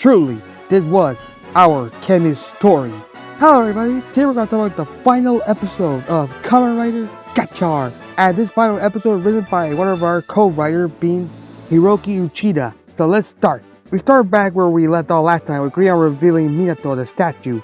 truly, this was our chemist story. Hello everybody, today we're going to talk about the final episode of Kamen Rider Gotchard. And this final episode is written by one of our co-writers being Hiroki Uchida. So let's start. We start back where we left off last time with Grion revealing Minato the statue,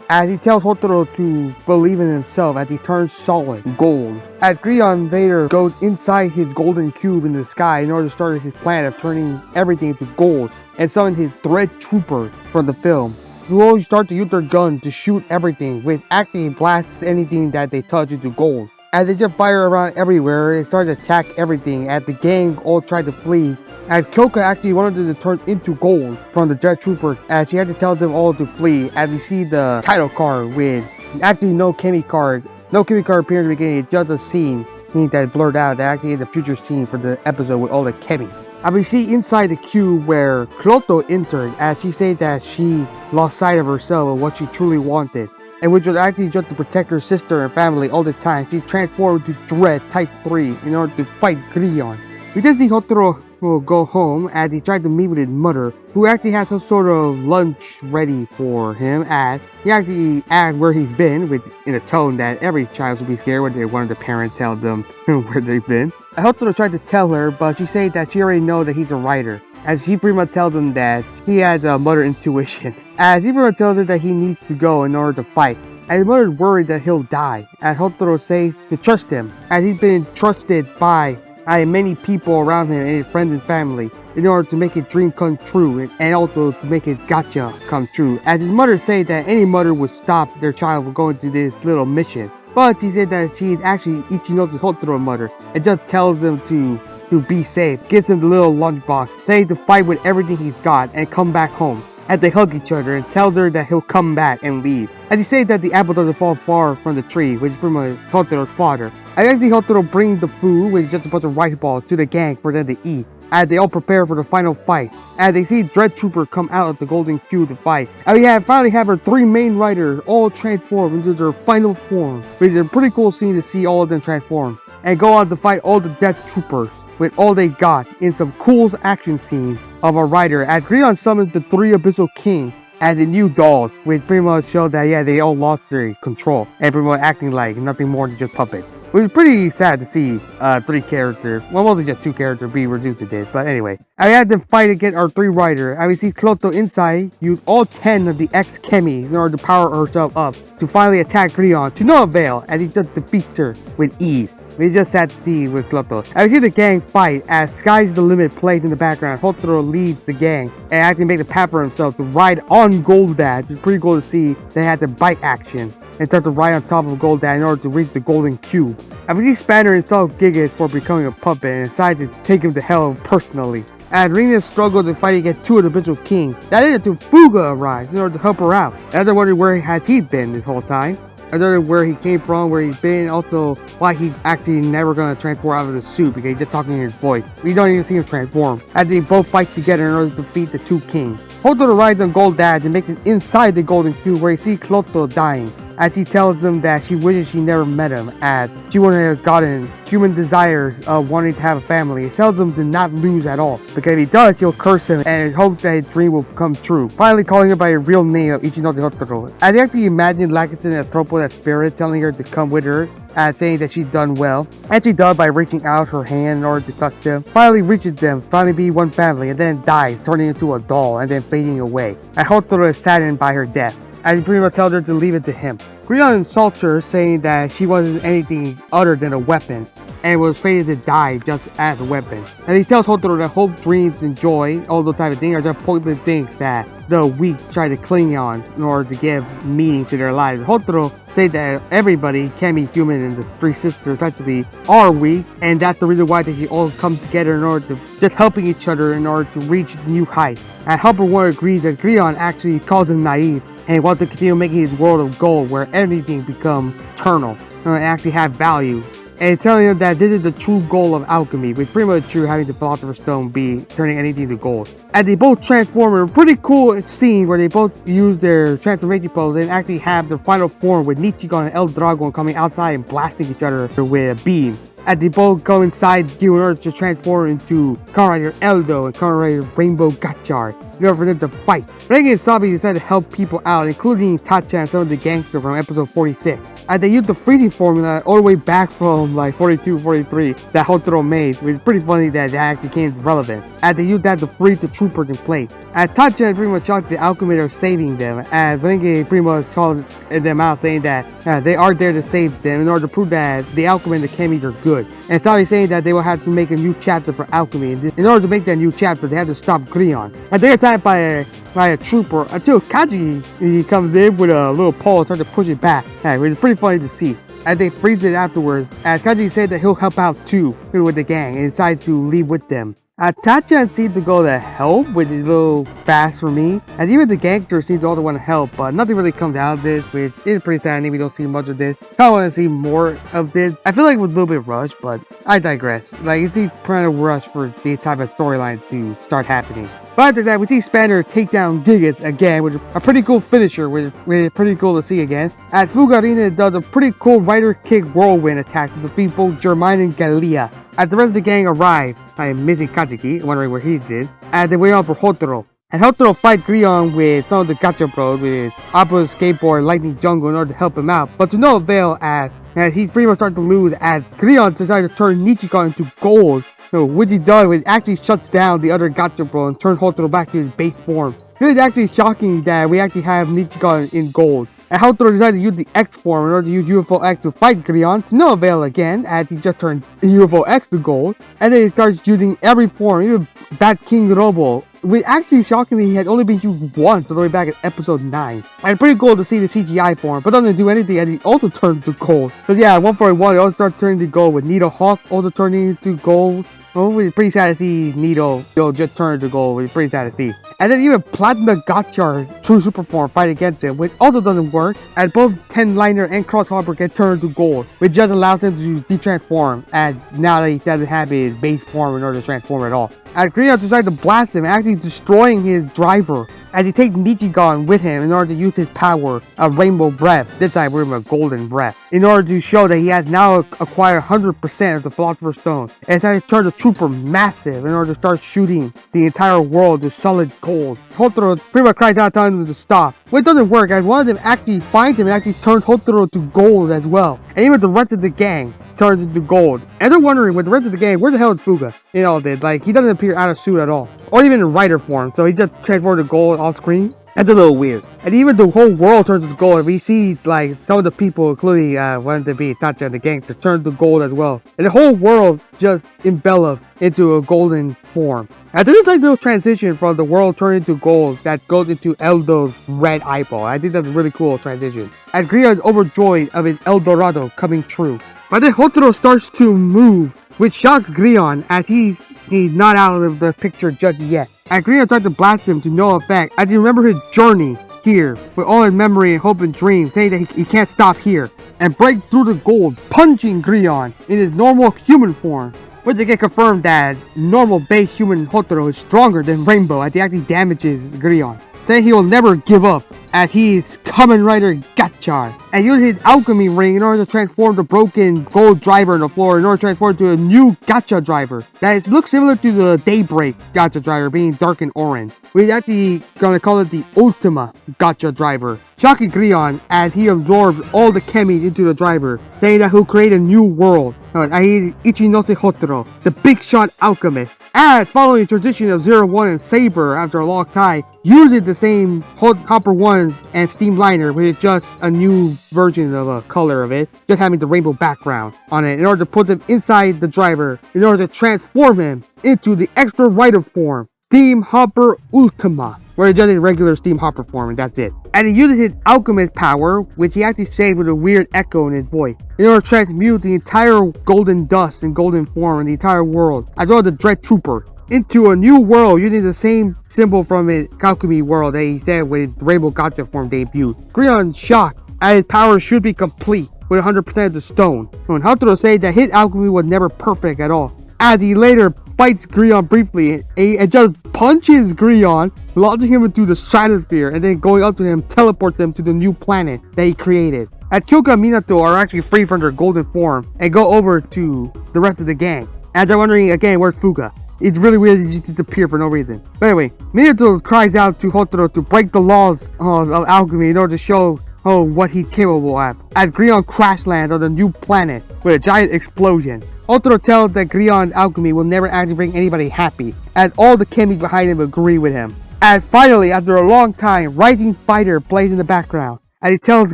as he tells Houtaro to believe in himself as he turns solid gold. As Grion later goes inside his golden cube in the sky in order to start his plan of turning everything into gold and summon his Dread Trooper from the film, who will start to use their gun to shoot everything, which actually blasts anything that they touch into gold. As they just fire around everywhere and start to attack everything, as the gang all try to flee, as Kyoka actually wanted to turn into gold from the Dread Trooper, as she had to tell them all to flee, as we see the title card with actually no Chemy card. No Chemy card appearing in the beginning, it's just a scene that blurred out that actually is the future scene for the episode with all the Chemy. And we see inside the cube where Kyoto entered, as she said that she lost sight of herself and what she truly wanted, and which was actually just to protect her sister and family all the time. She transformed to Dread Type 3 in order to fight Grion. We did see Houtaro will go home as he tried to meet with his mother, who actually had some sort of lunch ready for him, as he actually asked where he's been, in a tone that every child should be scared when one of the parents tell them where they've been. Houtaro tried to tell her, but she said that she already knows that he's a writer, as she pretty much tells him that he has a mother intuition, as he pretty much tells her that he needs to go in order to fight. And his mother is worried that he'll die, as Houtaro says to trust him, as he's been trusted by many people around him and his friends and family in order to make his dream come true, and also to make his gotcha come true. As his mother said that any mother would stop their child from going to this little mission, but she said that she is actually Ichino's Houtaro's mother and just tells him to be safe, gives him the little lunchbox, saying to fight with everything he's got and come back home. As they hug each other and tells her that he'll come back and leave. As he says that the apple doesn't fall far from the tree, which is pretty much Houtaro's father. And as Houtaro brings the food, which is just a bunch of rice balls, to the gang for them to eat, as they all prepare for the final fight. As they see Dread Trooper come out of the golden cube to fight. And we finally have our three main riders all transform into their final form, which is a pretty cool scene to see all of them transform and go on to fight all the Dread Troopers with all they got in some cool action scene of a rider, as Grion summons the three Abyssal King as the new dolls, which pretty much show that they all lost their control and pretty much acting like nothing more than just puppets. It was pretty sad to see three characters, well, mostly just two characters, be reduced to this. But anyway, I had to fight against our three riders. And we see Kyoto inside use all 10 of the X-Chemies in order to power herself up to finally attack Grion to no avail, as he just defeats her with ease. It's just sad to see with Kyoto. And we see the gang fight as Sky's the Limit plays in the background. Houtaro leads the gang and actually makes a path for himself to ride on Goldat. It's pretty cool to see they had the bike action and start to ride on top of Goldat in order to reach the golden cube. And we see Spanner insult Gigas for becoming a puppet and decided to take him to hell personally. As Rina struggled to fight against two of the Abyssal King, that is until Fuga arrives in order to help her out. As I wondered where has he been this whole time. I wondered where he came from, where he's been, also why he's actually never going to transform out of the suit, because he's just talking in his voice. We don't even see him transform, as they both fight together in order to defeat the two kings. Houtaro rides on Goldat and makes it inside the golden cube where he sees Kyoto dying, as he tells him that she wishes she never met him, as she wouldn't have gotten human desires of wanting to have a family. He tells him to not lose at all, because if he does, he'll curse him and hope that his dream will come true. Finally calling her by her real name of Ichino's Houtaro. As he actually imagined Lakitin and Tropo, that spirit, telling her to come with her, saying that she's done well. And she does by reaching out her hand in order to touch them. Finally reaches them, finally be one family, and then dies, turning into a doll and then fading away. And Houtaro is saddened by her death, as he pretty much tells her to leave it to him. Grion insults her, saying that she wasn't anything other than a weapon and was fated to die just as a weapon. And he tells Houtaro that hope, dreams, and joy, all those type of things, are just pointless things that the weak try to cling on in order to give meaning to their lives. Houtaro says that everybody, Chemy, human, and the three sisters especially, are weak, and that's the reason why they all come together in order to just helping each other in order to reach new heights. And Helper One agrees that Grion actually calls him naive and wants to continue making his world of gold where everything becomes eternal and actually have value. And telling him that this is the true goal of alchemy, which pretty much true having the Philosopher's Stone be turning anything to gold. And they both transform in a pretty cool scene where they both use their transformation pose and actually have their final form with Nichigon and El Dragon coming outside and blasting each other with a beam. as they both go inside in order to transform into Kamen Rider Eldo and Kamen Rider Rainbow Gotchard in order for them to fight. Rengi and Sabi decide to help people out, including Tacha and some of the gangsters from episode 46. As they use the freezing formula all the way back from like 42, 43 that Houtaro made, which is pretty funny that actually became relevant. As they use that to freeze the troopers in place. As Tacha pretty much shocked the alchemists are saving them, as Rengi pretty much called them out saying that they are there to save them in order to prove that the alchemy and the chemies are good. And Sabi saying that they will have to make a new chapter for alchemy. In order to make that new chapter, they have to stop Grion. And they're attacked by a trooper until Kaji he comes in with a little pole and starts to push it back, which is pretty funny to see. As they freeze it afterwards, as Kaji said that he'll help out too with the gang and decided to leave with them. Tacha seemed to go to help, which is a little fast for me. As even the gangsters seem to also want to help, but nothing really comes out of this, which is pretty sad. We don't see much of this. I want to see more of this. I feel like it was a little bit rushed, but I digress. Like, it seems kind of rushed for the type of storyline to start happening. But after that, we see Spanner take down Gigas again, which is a pretty cool finisher, which is pretty cool to see again. As Fugarina does a pretty cool Rider Kick whirlwind attack to defeat both Germain and Galea. As the rest of the gang arrive, I am missing Kajiki, wondering where he did, as they wait on for Houtaro. And Houtaro fight Grion with some of the Gotchard bros with Appa's skateboard Lightning Jungle in order to help him out, but to no avail as he's pretty much starting to lose as Grion decides to turn Nichikan into gold. So, which he does, which actually shuts down the other Gotchard bro and turns Houtaro back to his base form. It is actually shocking that we actually have Nichikan in gold. And Houtaro decided to use the X form in order to use UFO X to fight Grion to no avail again, as he just turned UFO X to gold. And then he starts using every form, even Bat King Robo, which actually shockingly he had only been used once all the way back in episode 9. And pretty cool to see the CGI form, but doesn't do anything as he also turned to gold. Because yeah, 141 he also started turning to gold with Needle Hawk also turning into gold. Oh, it's pretty sad to see Needle just turn to gold, which is pretty sad to see. And then even Platinum Gotchard True Super Form fight against him, which also doesn't work, as both 10-liner and Crosshopper get turned to gold, which just allows him to de-transform, as now that he doesn't have his base form in order to transform at all. As Grion decides to blast him, actually destroying his driver, as he takes Nichikan with him in order to use his power of Rainbow Breath, this time we're in a Golden Breath, in order to show that he has now acquired 100% of the Philosopher's Stone, and decides to turn the trooper massive in order to start shooting the entire world to solid gold. Houtaro pretty much cries out telling him to stop, which doesn't work as one of them actually finds him and actually turns Houtaro to gold as well, and even the rest of the gang turns into gold. And they're wondering with the rest of the gang, where the hell is Fuga in all this? Like, he doesn't appear out of suit at all, or even in Rider form, so he just transformed to gold off screen. That's a little weird. And even the whole world turns to gold. We see like some of the people, including one of the be Tacha and the gangster, turn to gold as well. And the whole world just enveloped into a golden form. And this is like a little transition from the world turning to gold that goes into Eldo's red eyeball. I think that's a really cool transition. As Grion is overjoyed of his El Dorado coming true. But then Houtaro starts to move, which shocks Grion as he's not out of the picture just yet. And Grion tried to blast him to no effect as he remembers his journey here with all his memory and hope and dreams, saying that he can't stop here and break through the gold, punching Grion in his normal human form. Which they get confirmed that normal base human Houtaro is stronger than Rainbow as he actually damages Grion, saying he will never give up as he is Kamen Rider Gotchard and uses his alchemy ring in order to transform the broken gold driver on the floor in order to transform to a new Gotcha driver that looks similar to the Daybreak Gotcha driver being dark and orange. We're actually gonna call it the Ultima Gotcha driver, shocking Grion as he absorbs all the chemies into the driver, saying that he'll create a new world. Ichinose Houtaro, the big shot alchemist. As following the transition of 01 and Saber after a long time, using the same Copper 1 and Steam Liner, which is just a new version of a color of it, just having the rainbow background on it in order to put them inside the driver, in order to transform him into the extra rider form, Steam Hopper Ultima, where it's just a regular Steam Hopper form and that's it. And he uses his alchemist power, which he actually said with a weird echo in his voice, in order to transmute the entire golden dust and golden form in the entire world, as well as the Dread Trooper, into a new world using the same symbol from his alchemy world that he said when Rainbow Gotcha form debuted. Grion shocked as his power should be complete with 100% of the stone. When Houtaro said that his alchemy was never perfect at all, as he later fights Grion briefly and just punches Grion, launching him into the stratosphere and then going up to him, teleport them to the new planet that he created. At Kyoka and Minato are actually free from their golden form and go over to the rest of the gang. And they're wondering again, where's Fuga? It's really weird he just disappeared for no reason. But anyway, Minato cries out to Houtaro to break the laws of alchemy in order to show what he's capable of. As Grion crash lands on the new planet with a giant explosion, Houtaro tells that Grion's alchemy will never actually bring anybody happy, as all the chemies behind him agree with him. As finally, after a long time, Rising Fighter plays in the background, and he tells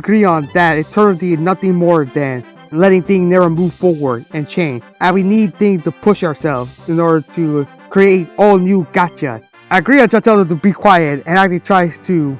Grion that eternity is nothing more than letting things never move forward and change, and we need things to push ourselves in order to create all new Gotchard. Grion just tells him to be quiet and actually tries to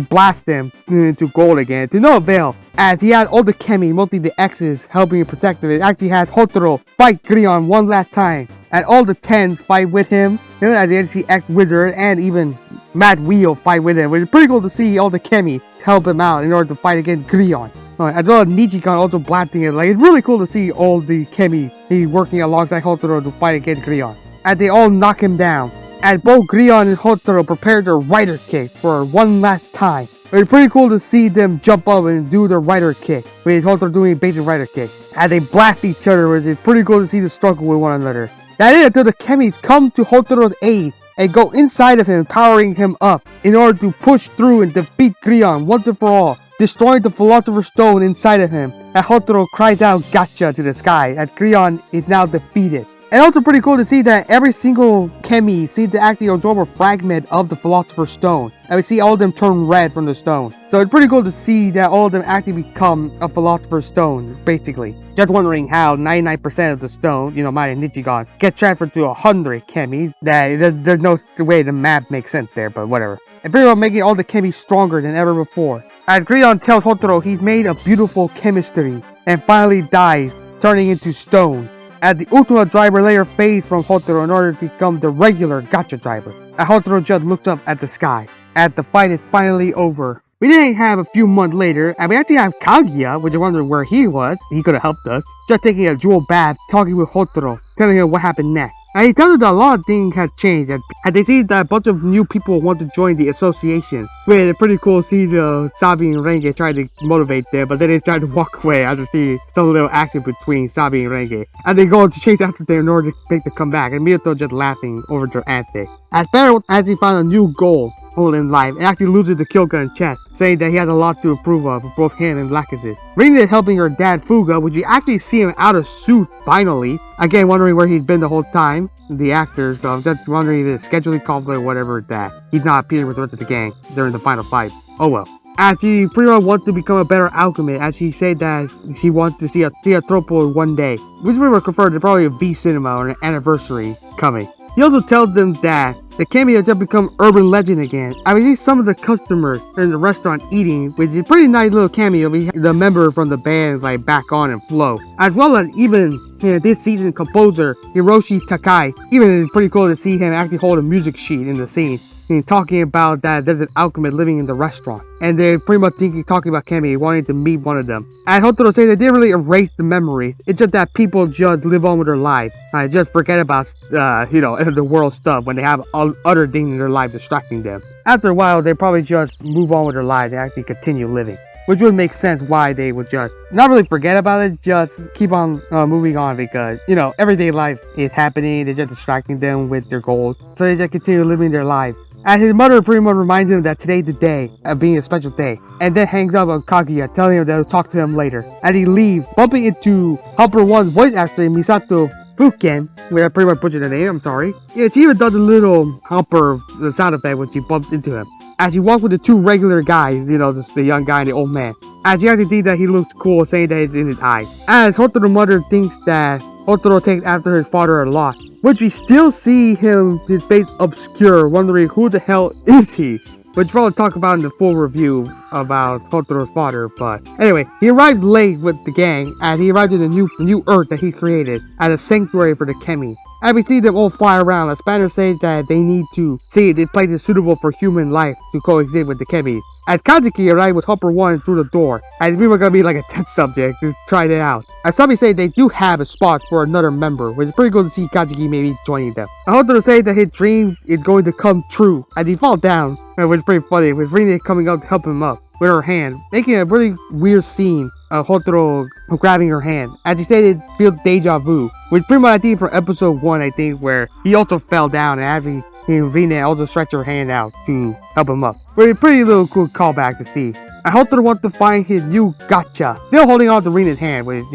blast them into gold again, to no avail, as he has all the chemies, mostly the X's, helping him protect him. It actually has Houtaro fight Grion one last time, and all the 10s fight with him, as the NC X Wizard and even Matt Wheel fight with him, which is pretty cool to see all the chemies help him out in order to fight against Grion. As well as Nichikan also blasting it. Like, it's really cool to see all the chemies he's working alongside Houtaro to fight against Grion, as they all knock him down. As both Grion and Houtaro prepare their rider kick for one last time. It's pretty cool to see them jump up and do the rider kick, with Houtaro doing a basic rider kick. As they blast each other, it's pretty cool to see the struggle with one another. That is until the chemies come to Hotaro's aid and go inside of him, powering him up in order to push through and defeat Grion once and for all, destroying the Philosopher's Stone inside of him. And Houtaro cries out "Gotcha" to the sky, as Grion is now defeated. And also pretty cool to see that every single chemi seems to actually absorb a fragment of the Philosopher's Stone. And we see all of them turn red from the stone. So it's pretty cool to see that all of them actually become a Philosopher's Stone, basically. Just wondering how 99% of the stone, minus Nichikan, get transferred to 100 chemis. There's no way the math makes sense there, but whatever. And pretty much making all the chemis stronger than ever before. As Grion tells Houtaro he's made a beautiful chemistry and finally dies, turning into stone. As the Ultima driver layer fades from Houtaro in order to become the regular Gotchard driver. As Houtaro just looks up at the sky, as the fight is finally over. We didn't have a few months later, and we actually have Kaguya, which you're wondering where he was. He could have helped us. Just taking a jewel bath, talking with Houtaro, telling him what happened next. And he tells us that a lot of things have changed, and they see that a bunch of new people want to join the association. Where it's pretty cool to see Sabi and Renge try to motivate them, but then they try to walk away after seeing some little action between Sabi and Renge. And they go to chase after them in order to make them come back, and Miyato just laughing over their antics. As Barrett as he found a new goal in life, and actually loses to Kyoka in chess, saying that he has a lot to improve of both him and Lakuze. Rina is helping her dad Fuga, which you actually see him out of suit finally. Again, wondering where he's been the whole time. The actors, so I'm just wondering if it's scheduling conflict or whatever that he's not appearing with the rest of the gang during the final fight. Oh well. As she pretty much wants to become a better alchemist, as she said that she wants to see a Theatropo one day, which we were confirmed there's probably a V cinema or an anniversary coming. He also tells them that the chemi has just become urban legend again. I mean, see some of the customers in the restaurant eating, which is a pretty nice little cameo. We have the member from the band like back on and flow, as well as even this season composer Hiroshi Takai. Even it's pretty cool to see him actually hold a music sheet in the scene. And he's talking about that there's an alchemist living in the restaurant, and they're pretty much talking about Kemi, wanting to meet one of them. And Houtaro says they didn't really erase the memories. It's just that people just live on with their life. Just forget about end of the world stuff when they have other things in their life distracting them. After a while, they probably just move on with their lives and actually continue living. Which would make sense why they would just not really forget about it, just keep on moving on, because, everyday life is happening. They're just distracting them with their goals. So they just continue living their life. And his mother pretty much reminds him that today's the day of being a special day. And then hangs up on Kaguya, telling him that he'll talk to him later. And he leaves, bumping into Helper 1's voice actor, Misato Fuken, where I pretty much butchered the name, I'm sorry. Yeah, she even does a little Helper sound effect when she bumps into him. As she walks with the two regular guys, just the young guy and the old man. As she actually thinks that he looks cool, saying that it's in his eye. As Hotaro's mother thinks that Houtaro takes after his father a lot, which we still see his face obscure, wondering who the hell is he? Which we'll probably talk about in the full review about Hotaro's father, but anyway, he arrived late with the gang, as he arrived in the new Earth that he created as a sanctuary for the chemi. And we see them all fly around. The Spaniards say that they need to see if the place is suitable for human life to coexist with the chemi. As Kazuki arrived with Helper 1 through the door, as we were gonna be like a test subject to try it out. As some say they do have a spot for another member, which is pretty cool to see Kazuki maybe joining them. I hope to say that his dream is going to come true as he falls down, which is pretty funny, with Rina coming up to help him up with her hand, making a really weird scene Houtaro grabbing her hand. As he stated, it feels deja vu, which pretty much I think from episode 1, I think, where he also fell down and having Rina also stretch her hand out to help him up. But a pretty little cool callback to see. And Houtaro wants to find his new Gotchard, still holding on to Rina's hand, which,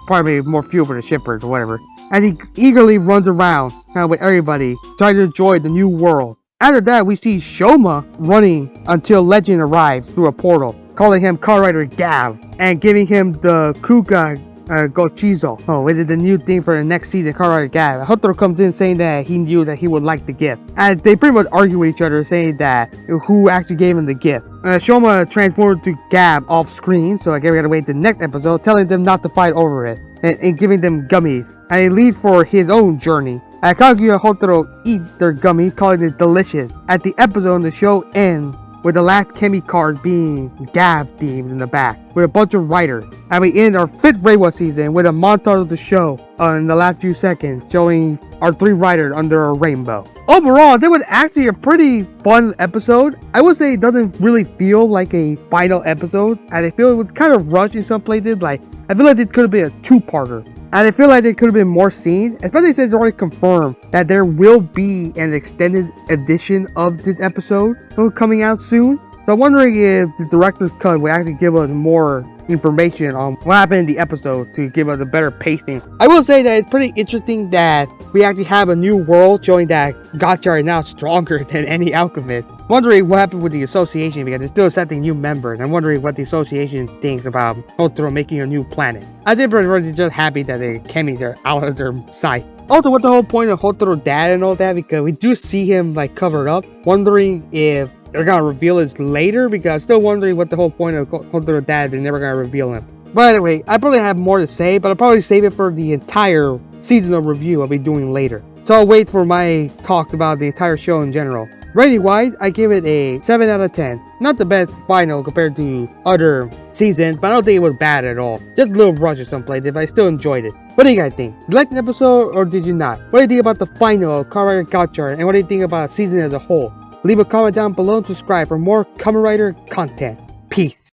probably more fuel for the shippers or whatever. As he eagerly runs around with everybody, trying to enjoy the new world. After that, we see Shoma running until Legend arrives through a portal, calling him Kamen Rider Gav, and giving him the Kuga Gochizo. Oh, it is the new thing for the next season, Kamen Rider Gav. Houtaro comes in saying that he knew that he would like the gift. And they pretty much argue with each other, saying that who actually gave him the gift. Shoma transformed to Gav off screen, so I guess we gotta wait the next episode, telling them not to fight over it, and giving them gummies. And he leaves for his own journey. Kaguya and Houtaro eat their gummy, calling it delicious. At the episode, the show ends with the last Chemy card being Gav themed in the back, with a bunch of riders. And we end our 5th Reiwa season with a montage of the show in the last few seconds, showing our 3 riders under a rainbow. Overall, that was actually a pretty fun episode. I would say it doesn't really feel like a final episode, and I feel it was kind of rushed in some places. Like, I feel like it could have been a 2-parter. And I feel like there could have been more scenes, especially since it's already confirmed that there will be an extended edition of this episode coming out soon. So I'm wondering if the director's cut will actually give us more information on what happened in the episode to give us a better pacing. I will say that it's pretty interesting that we actually have a new world showing that Gotchard is now stronger than any alchemist. Wondering what happened with the association, because it's still accepting new members. I'm wondering what the association thinks about Houtaro making a new planet. I think we're just happy that the chemies are out of their sight. Also, what's the whole point of Houtaro's dad and all that? Because we do see him like covered up. Wondering if they're gonna reveal it later, because I'm still wondering what the whole point of Houtaro's dad. They're never gonna reveal him. But anyway, I probably have more to say, but I'll probably save it for the entire season of review I'll be doing later. So I'll wait for my talk about the entire show in general. Rating wise, I give it a 7 out of 10. Not the best final compared to other seasons, but I don't think it was bad at all. Just a little rush or some places, but I still enjoyed it. What do you guys think? Did you like the episode or did you not? What do you think about the final of Kamen Rider Gotchard, and what do you think about the season as a whole? Leave a comment down below and subscribe for more Kamen Rider content. Peace.